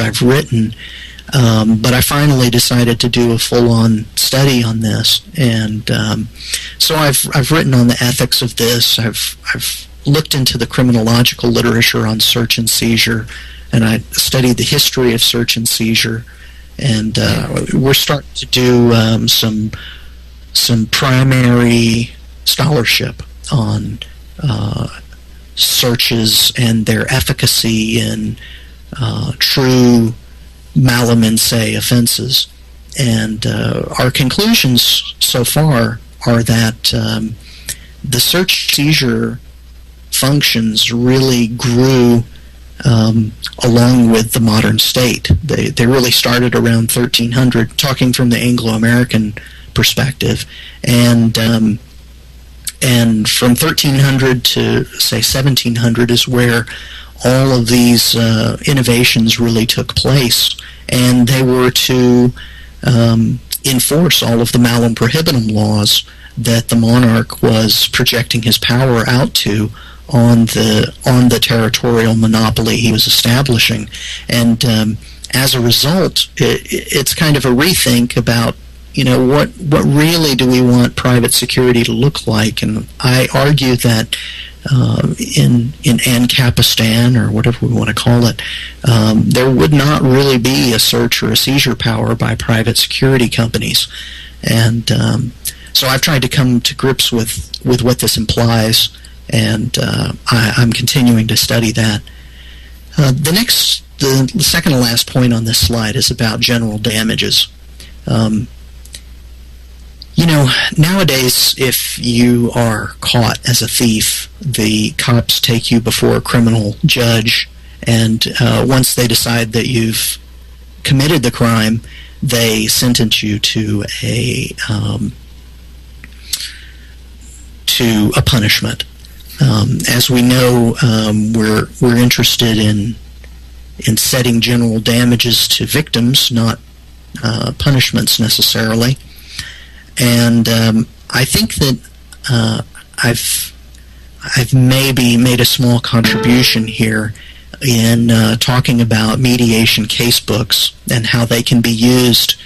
I've written. But I finally decided to do a full-on study on this, and so I've written on the ethics of this. I've looked into the criminological literature on search and seizure, and I studied the history of search and seizure, and we're starting to do some primary scholarship on searches and their efficacy in true malum in se offenses. And our conclusions so far are that the search-seizure functions really grew along with the modern state. They really started around 1300, talking from the Anglo-American perspective, and from 1300 to, say, 1700 is where all of these innovations really took place, and they were to enforce all of the malum prohibitum laws that the monarch was projecting his power out to on the territorial monopoly he was establishing. And as a result, it's kind of a rethink about, you know, what really do we want private security to look like? And I argue that in AnCapistan, or whatever we want to call it, there would not really be a search or a seizure power by private security companies. And so I've tried to come to grips with what this implies, and I'm continuing to study that. The second to last point on this slide is about general damages. You know, nowadays, if you are caught as a thief, the cops take you before a criminal judge, and once they decide that you've committed the crime, they sentence you to a punishment. As we know, we're interested in setting general damages to victims, not punishments necessarily. And I think that I've maybe made a small contribution here in talking about mediation casebooks and how they can be used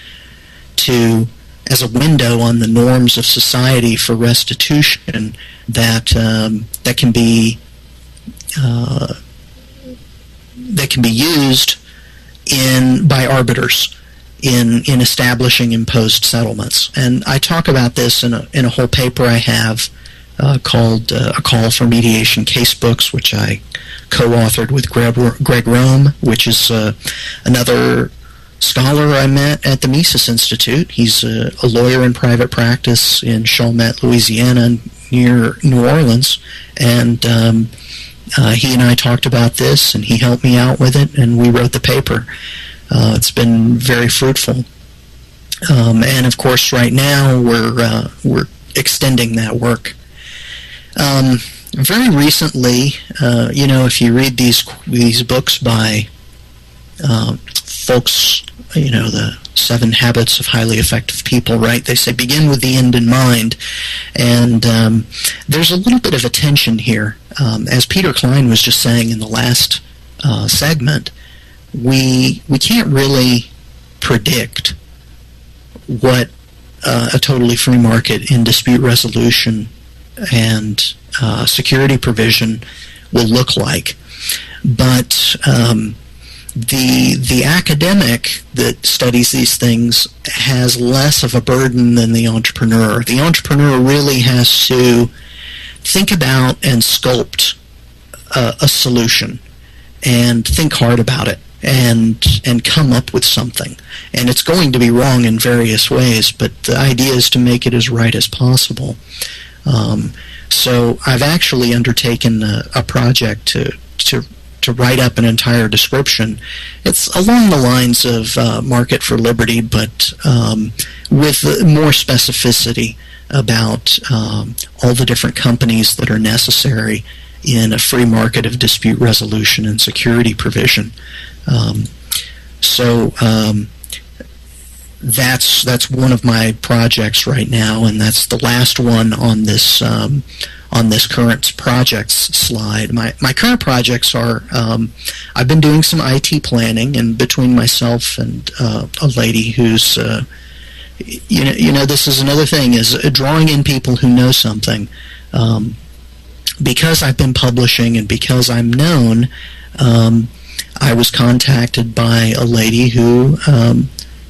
as a window on the norms of society for restitution that can be used by arbiters in establishing imposed settlements. And I talk about this in a whole paper I have called A Call for Mediation Casebooks, which I co-authored with Greg Rome, which is another scholar I met at the Mises Institute. He's a lawyer in private practice in Chalmette, Louisiana, near New Orleans, and he and I talked about this, and he helped me out with it, and we wrote the paper. It's been very fruitful, and of course, right now we're extending that work. Very recently, you know, if you read these books by folks, you know, the 7 Habits of Highly Effective People, right? They say begin with the end in mind, and there's a little bit of a tension here. As Peter Klein was just saying in the last segment, we can't really predict what a totally free market in dispute resolution and security provision will look like. But the academic that studies these things has less of a burden than the entrepreneur. The entrepreneur really has to think about and sculpt a solution and think hard about it and come up with something. And it's going to be wrong in various ways, but the idea is to make it as right as possible. So I've actually undertaken a project to write up an entire description. It's along the lines of Market for Liberty, but with more specificity about all the different companies that are necessary in a free market of dispute resolution and security provision. That's one of my projects right now, and that's the last one on this on this current projects slide. My current projects are, I've been doing some IT planning, and between myself and a lady who's, this is another thing, is drawing in people who know something. Because I've been publishing and because I'm known, I was contacted by a lady who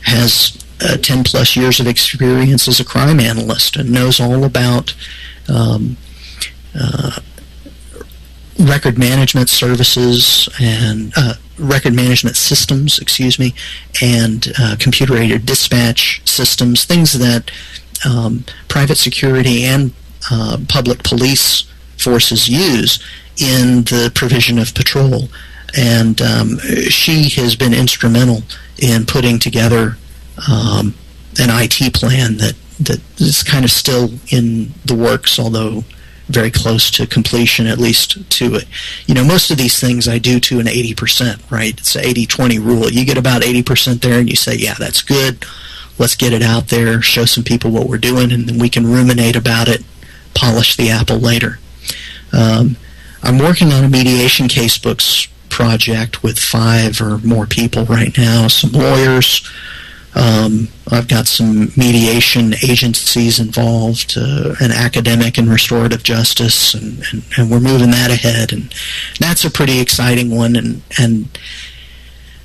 has 10 plus years of experience as a crime analyst and knows all about record management services and record management systems, and computer-aided dispatch systems, things that private security and public police forces use in the provision of patrol. And she has been instrumental in putting together an IT plan that is kind of still in the works, although very close to completion, at least to it. Most of these things I do to an 80%, right? It's an 80-20 rule. You get about 80% there and you say, yeah, that's good. Let's get it out there, show some people what we're doing, and then we can ruminate about it, polish the apple later. I'm working on a mediation casebooks project with 5 or more people right now, some lawyers. I've got some mediation agencies involved, an academic and restorative justice, and we're moving that ahead, and that's a pretty exciting one. And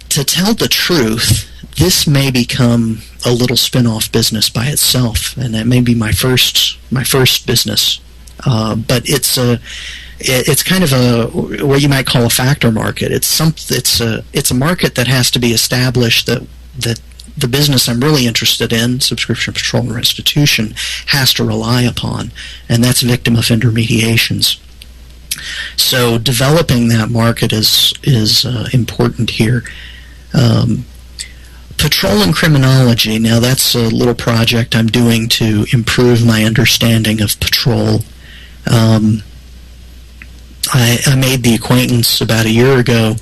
to tell the truth, this may become a little spin-off business by itself, and that may be my first business. But it's kind of a what you might call a factor market. It's a market that has to be established that the business I'm really interested in, subscription patrol and restitution, has to rely upon, and that's victim offender mediations. So developing that market is important here. Patrol and criminology, now that's a little project I'm doing to improve my understanding of patrol. I made the acquaintance about a year ago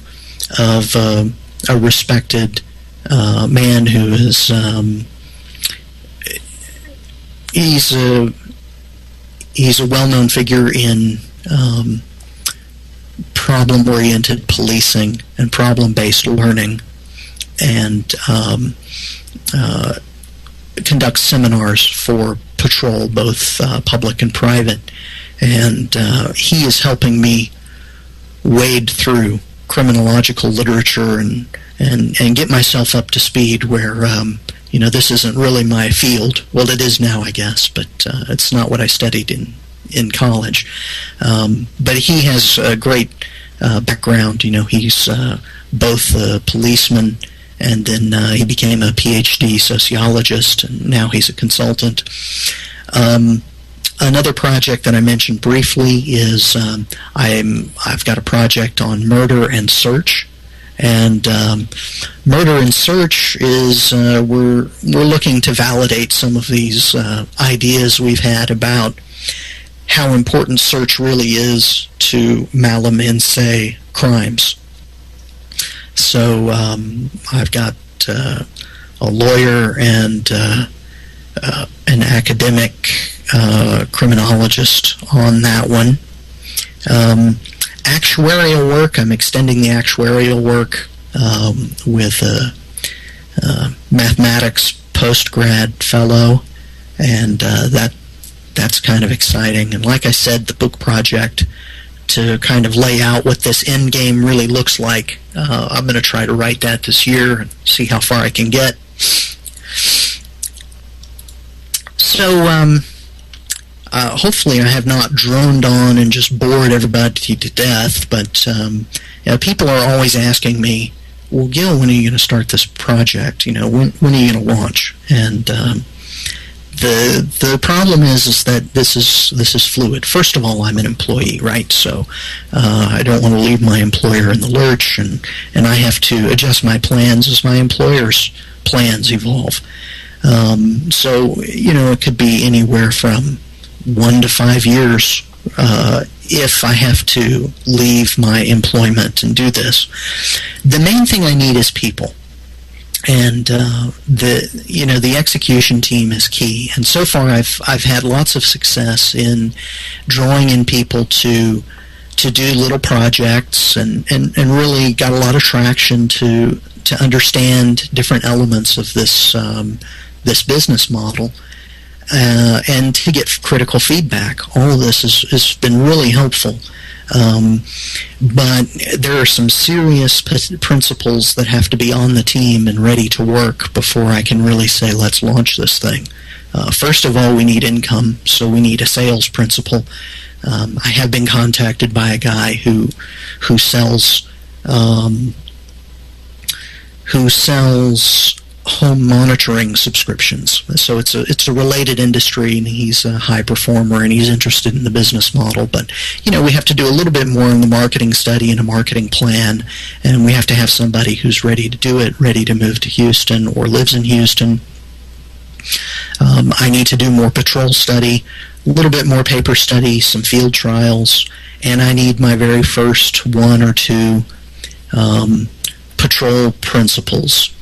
of a respected man who is he's a well-known figure in problem-oriented policing and problem-based learning, and conducts seminars for patrol, both public and private. And he is helping me wade through criminological literature and get myself up to speed where, this isn't really my field. Well, it is now, I guess, but it's not what I studied in college. But he has a great background. He's both a policeman, and then he became a PhD sociologist, and now he's a consultant. Another project that I mentioned briefly is I've got a project on murder and search, and murder and search is we're looking to validate some of these ideas we've had about how important search really is to malum in se crimes. So I've got a lawyer and an academic criminologist on that one. Actuarial work, I'm extending the actuarial work with a mathematics post-grad fellow, and that's kind of exciting. And like I said, the book project, to kind of lay out what this end game really looks like, I'm going to try to write that this year and see how far I can get. So hopefully I have not droned on and just bored everybody to death, but people are always asking me, well, Gil, when are you going to start this project? When are you going to launch? And the problem is that this is fluid. First of all, I'm an employee, right? So I don't want to leave my employer in the lurch, and I have to adjust my plans as my employer's plans evolve. So it could be anywhere from 1 to 5 years if I have to leave my employment and do this. The main thing I need is people. And the execution team is key. And so far, I've had lots of success in drawing in people to do little projects, and really got a lot of traction to understand different elements of this business model, and to get critical feedback. All of this has been really helpful. But there are some serious principles that have to be on the team and ready to work before I can really say, let's launch this thing. First of all, we need income, so we need a sales principle. I have been contacted by a guy who sells home monitoring subscriptions. So it's a related industry, and he's a high performer, and he's interested in the business model. But we have to do a little bit more in the marketing study and a marketing plan, and we have to have somebody who's ready to do it, ready to move to Houston or lives in Houston. I need to do more patrol study, a little bit more paper study, some field trials, and I need my very first one or two patrol principals.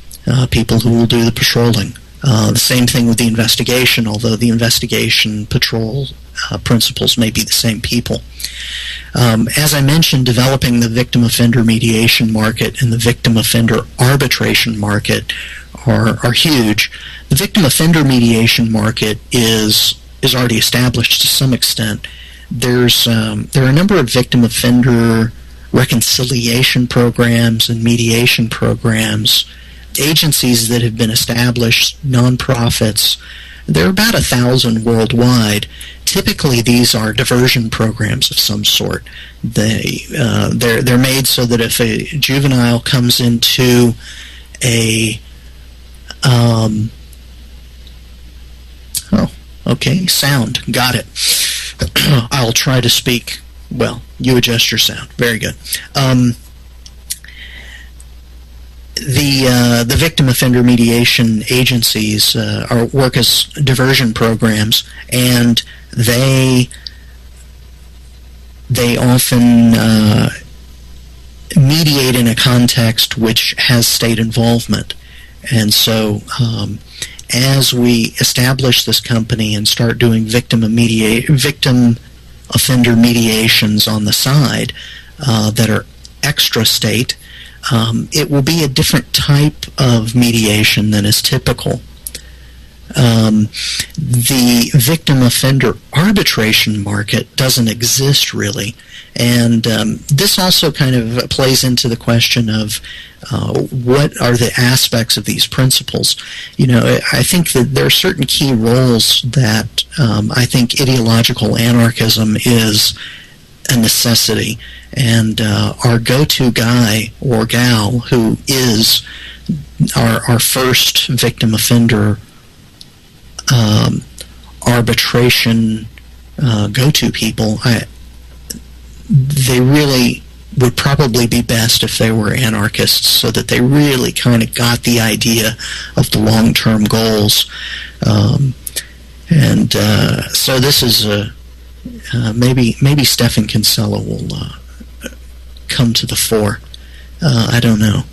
People who will do the patrolling. The same thing with the investigation, although the investigation patrol principles may be the same people. As I mentioned, developing the victim offender mediation market and the victim offender arbitration market are huge. The victim offender mediation market is already established to some extent. There are a number of victim offender reconciliation programs and mediation programs, agencies that have been established, nonprofits. There are about 1,000 worldwide. Typically, these are diversion programs of some sort. They're made so that if a juvenile comes into a sound. Got it. I'll try to speak. Well, you adjust your sound. Very good. The victim offender mediation agencies work as diversion programs, and they often mediate in a context which has state involvement. And so as we establish this company and start doing victim offender mediations on the side that are extra state, it will be a different type of mediation than is typical. The victim offender arbitration market doesn't exist really, and this also kind of plays into the question of what are the aspects of these principles. I think that there are certain key roles that I think ideological anarchism is a necessity, and our go-to guy or gal who is our first victim offender arbitration go-to people, they really would probably be best if they were anarchists, so that they really kind of got the idea of the long-term goals. So this is maybe Stefan Kinsella will come to the fore. I don't know.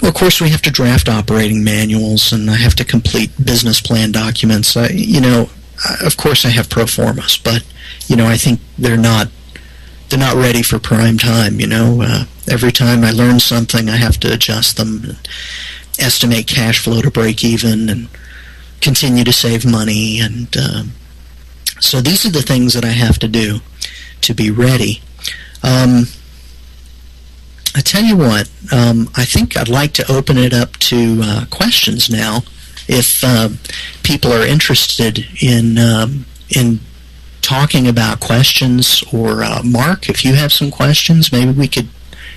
Of course, we have to draft operating manuals, and I have to complete business plan documents. Of course, I have pro formas, but I think they're not ready for prime time. Every time I learn something, I have to adjust them, and estimate cash flow to break even, and continue to save money. And so these are the things that I have to do to be ready. I tell you what, I think I'd like to open it up to questions now. If people are interested in talking about questions, or Mark, if you have some questions, maybe we could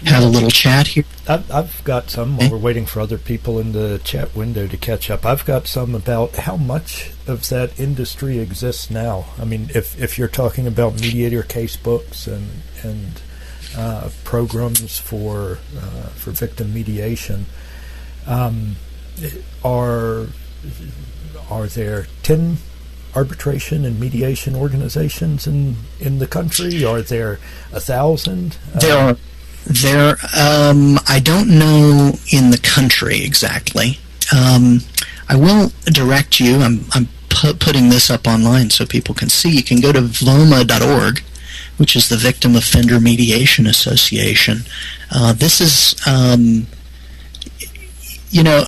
have a little chat here. I've got some while we're waiting for other people in the chat window to catch up. I've got some about how much of that industry exists now. I mean, if you're talking about mediator case books and programs for victim mediation, are there 10 arbitration and mediation organizations in the country? Are there 1,000? There, I don't know in the country exactly. I will direct you. I'm putting this up online so people can see. You can go to VLOMA.org, which is the Victim Offender Mediation Association. This is, you know,